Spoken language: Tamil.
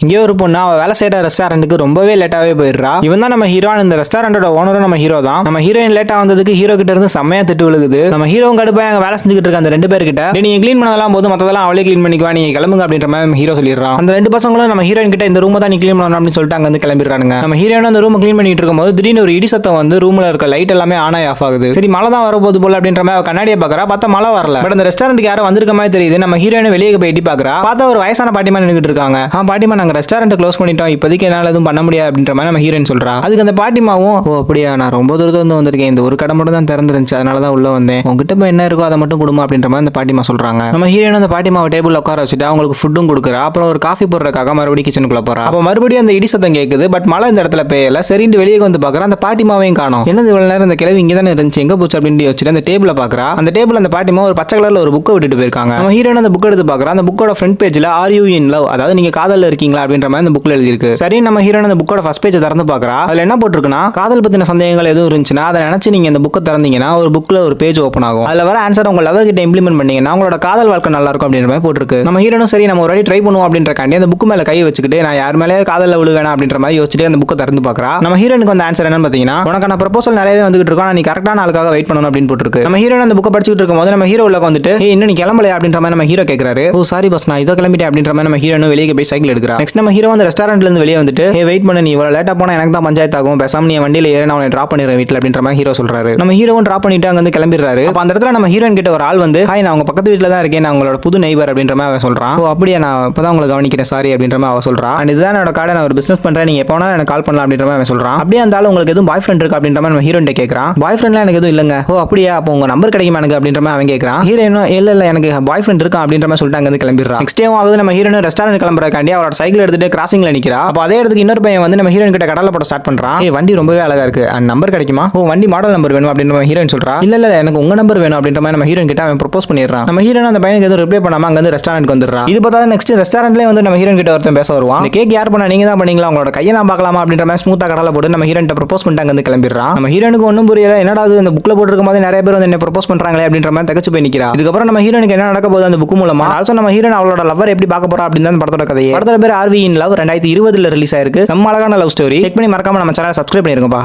இங்கே ஒரு பொண்ணு அவ வேலை செய்யற ரெஸ்டாரண்ட்டுக்கு ரொம்பவே லேட்டாவே போயிடுறா. இவன் தான் நம்ம ஹீரோ. இந்த ரெஸ்டாரண்டோட ஓனரும் நம்ம ஹீரோ தான். நம்ம ஹீரோயின் லேட்டா வந்ததுக்கு ஹீரோ கிட்ட இருந்து செம்மையா திட்டு விழுகுது. நம்ம ஹீரோவும் கடுப்பா அங்க வேலை செஞ்சுக்கிட்டு இருக்க அந்த 2 பேர்கிட்ட நீங்க க்ளீன் பண்ணலாம் போது மத்ததெல்லாம் அவளே க்ளீன் பண்ணிக்குவா, நீங்க கிளம்புங்க அப்படின்ற மாதிரி நம்ம ஹீரோ சொல்லிடுறான். அந்த 2 பசங்களும் நம்ம ஹீரோயின் கிட்ட இந்த ரூம் தான் நீ க்ளீன் பண்ணணும் அப்படின்னு சொல்லிட்டு அங்க வந்து கிளம்பிடுறாங்க. நம்ம ஹீரோயின் அந்த ரூம் க்ளீன் பண்ணிட்டு இருக்கும்போது திடீர்னு ஒரு இடி சத்தம் வந்து ரூம்ல இருக்க லைட் எல்லாமே ஆன் ஆகி ஆஃப் ஆகுது. சரி மழை தான் வரப்போது போல அப்படின்ற மாதிரி கண்ணாடியை பாக்குறா. பார்த்தா மழை வரல. பட் அந்த ரெஸ்டாரண்ட்டுக்கு யாரும் வந்திருக்க மாதிரி தெரியுது. நம்ம ஹீரோயின் வெளியே போய் எட்டி பாக்குறா. பார்த்தா ஒரு வயசான பாட்டிமா நின்னுட்டு இருக்காங்க. பாட்டிமா நாங்க ரெஸ்டாரண்ட் க்ளோஸ் பண்ணிட்டோம், இப்போதைக்கு என்னால எதுவும் பண்ண முடியாது அப்படின்ற மாதிரி நம்ம ஹீரோயின் சொல்றா. அதுக்கு அந்த பாட்டிமாவும் ஓ அப்படியா, நான் ரொம்ப தூரத்துல வந்து வந்திருக்கேன், இந்த ஒரு கடை மட்டும் தான் திறந்துருந்துச்சு, அதனால தான் உள்ள வந்தேன், உங்ககிட்ட போய் என்ன இருக்கோ அதை மட்டும் கொடுமா அப்படின்ற மாதிரி அந்த பாட்டிமா சொல்றாங்க. நம்ம ஹீரோயின் அந்த பாட்டிமாவை டேபிள்ல உட்கார வச்சுட்டு அவங்களுக்கு ஃபுட்டும் கொடுக்குறா. அப்புறம் ஒரு காஃபி போடுறதுக்காக மறுபடியும் கிச்சனுக்குள்ள போறா. அப்ப மறுபடியும் அந்த இடி சத்தம் கேட்குது. பட் மழை இந்த இடத்துல பெய்யல. சரின்னு வெளியே வந்து பாக்குறா. அந்த பாட்டிமாவையும் காணோம். என்னது இவ்வளவு நேரம் இந்த கிழவி இங்க தானே இருந்துச்சு, எங்க போச்சு அப்படின்னு வச்சுட்டு அந்த டேபிள பாக்குறா. அந்த டேபிள் அந்த பாட்டிமா ஒரு பச்சை கலர்ல ஒரு புக்கை விட்டுட்டு போயிருக்காங்க. நம்ம ஹீரோயின் அந்த புக் எடுத்து பாக்குறா. அந்த புக்கோட ஃப்ரண்ட் பேஜ்ல ஆர் யூ இன் லவ், அதாவது நீங்க காதல்ல இருக்கீங்களா அப்படின்ற மாதிரி அந்த புக்ல எழுதி இருக்கு. சரி நம்ம ஹீரோயின் அந்த புக்கோட ஃபர்ஸ்ட் பேஜ் திறந்து பாக்குறா. அதுல என்ன போட்டிருக்குன்னா, காதல் பத்தின சந்தேகங்கள் எதுவும் இருந்துச்சுன்னா அதை நினைச்சு நீங்க இந்த புக்கை திறந்தீங்கன்னா ஒரு புக்ல ஒரு பேஜ் ஓப்பன் ஆகும். அதுல வர ஆன்சர் உங்க லவர் கிட்ட இம்ப்ளிமெண்ட் பண்ணீங்கன்னா உங்களோட காதல் வாழ்க்கை நல்லா இருக்கும் அப்படின்ற மாதிரி போட்டிருக்கு. நம்ம ஹீரோனும் சரி நம்ம ஒரு வாட்டி ட்ரை பண்ணுவோம் அப்படின்றக்காண்டி அந்த புக் மேல கை வச்சுக்கிட்டு நான் யார் மேலே காதல்ல விழுவேனா அப்படின்ற மாதிரி யோசிச்சுட்டு அந்த புக்கை திறந்து பாக்குறா. நம்ம ஹீரோனுக்கு அந்த ஆன்சர் என்னன்னு பாத்தீங்கன்னா, உனக்கான ப்ரொபோசல் நிறையவே வந்துகிட்டு இருக்கும், நீ கரெக்டான ஆளுக்காக வெயிட் பண்ணணும் அப்படின்னு போட்டுருக்கு. நம்ம ஹீரோயின் அந்த புக்கை படிச்சுட்டு இருக்கும்போது நம்ம ஹீரோ உள்ள வந்துட்டு இன்னும் நீ கிளம்பலையா அப்படின்ற மாதிரி நம்ம ஹீரோ கேட்கறாரு. ஓ சாரி பஸ், நான் இதோ கிளம்பிட்டேன் அப்படின்ற மாதிரி நம்ம ஹீரோனும் வெளியே போய் சைக்கிள் எடுக்கிறா. நெக்ஸ்ட் நம்ம ஹீரோ அந்த ரெஸ்டாரண்ட்ல இருந்து வெளியே வந்துட்டு வெயிட் பண்ண, நீ இவ்வளவு லேட்டா போனா எனக்கு தான் பஞ்சாயத்து ஆகும், பேசாம நீ வண்டியில ஏறி நான் உன்னை டிராப் பண்ணிடுறேன் வீட்டுல அப்படின்ற மாதிரி ஹீரோ சொல்றாரு. நம்ம ஹீரோவும் டிராப் பண்ணிட்டு அங்க வந்து கிளம்பிடுறாரு. அப்ப அந்த இடத்துல நம்ம ஹீரோயின் கிட்ட ஒரு ஆள் வந்து ஹாய், நான் உங்க பக்கத்து வீட்டுல தான் இருக்கேன், நான் உங்களோட புது நெய்பர் அப்படின்ற மாதிரி அவன் சொல்றான். ஓ அப்படியே, நான் இப்பதான் உங்களை கவனிக்கிறேன் சாரி அப்படின்ற மாதிரி அவ சொல்றா. அண்ட் இதுதான் என்னோட கார்டை, நான் ஒரு பிசினஸ் பண்றேன், நீங்க எப்போ எனக்கு கால் பண்ணலாம் அப்படின்ற மாதிரி அவன் சொல்றான். அப்படியே அந்த ஆள் உங்களுக்கு எதுவும் பாய் ஃப்ரெண்ட் இருக்கு அப்படின்ற மாதிரி நம்ம ஹீரோயின் கேட்கறான். பாய் ஃப்ரெண்ட்லாம் எனக்கு எதுவும் இல்லங்க. ஓ அப்படியா, அப்போ உங்க நம்பர் கிடைக்குமா எனக்கு அப்படின்ற மாதிரி அவன் கேட்கறான். ஹீரோயினும் இல்ல எனக்கு பாய் ஃப்ரெண்ட் இருக்கான் அப்படின்ற மாதிரி சொல்லிட்டு அங்க வந்து கிளம்பிடுறான். நெக்ஸ்ட் டே ஆகுது. நம்ம ஹீரோயின் ரெஸ்டாரண்ட் கிளம்புறதுக்காண்டி அவரோட சைக்கிள் எடுத்துட்டு கிராசிங்ல நிக்கிறா. அப்ப அதே இடத்துக்கு இன்னொரு பையன் வந்து நம்ம ஹீரோயின் கிட்ட கடலை போட ஸ்டார்ட் பண்றான். வண்டி ரொம்பவே அழகா இருக்கு, அண்ட் நம்பர் கிடைக்குமா? ஓ வண்டி மாடல் நம்பர் வேணும் அப்படின்ற மாதிரி ஹீரோயின் சொல்றா. இல்ல எனக்கு உங்க நம்பர் வேணும் அப்படின்ற மாதிரி நம்ம ஹீரோயின் கிட்ட அவன் ப்ரோபோஸ் பண்ணிடுறான். நம்ம ஹீரோயின் அந்த பையனுக்கு எதுவும் ரிப்ளை பண்ணாம அங்க வந்து ரெஸ்டாரண்ட்க்கு வந்துடுறா. இது பார்த்தா நெக்ஸ்ட் ரெஸ்டாரண்ட்லயே வந்து நம்ம ஹீரோயின் கிட்ட ஒருத்தன் பேச வருவான். இந்த கேக் யார் பண்ணா, நீங்க தான் பண்ணீங்களா, உங்களோட கையை நான் பார்க்கலாமா அப்படின்ற மாதிரி ஸ்மூத்தா கடலை போட்டு நம்ம ஹீரோயின் ப்ரோபோஸ் பண்ணிட்டு அங்க வந்து கிளம்பிடுறான். நம்ம ஹீரோனுக்கு ஒன்றும் புரியல, என்னடா அது இந்த புக்ல போட்டுருக்கும் போது நிறைய பேர் வந்து என்ன ப்ரோபோஸ் பண்றாங்களே அப்படின்ற மாதிரி தகச்சு போய் நிக்கிறா. இதுக்கப்புறம் நம்ம ஹீரோனுக்கு என்ன நடக்க போகுது அந்த புக் மூலமா, ஆல்சோ நம்ம ஹீரோயின் அவளோட லவர் எப்படி பார்க்க போறா அப்படின்னு தான் படத்தோட கதையே. படத்தோட பேர் ஆர்வி இன் லவ், 2020 ரிலீஸ் ஆயிருக்கு. செம்ம அழகான லவ் ஸ்டோரி. செக் பண்ணி மறக்காம நம்ம சேனலை சப்ஸ்கிரைப் பண்ணிருங்கப்பா.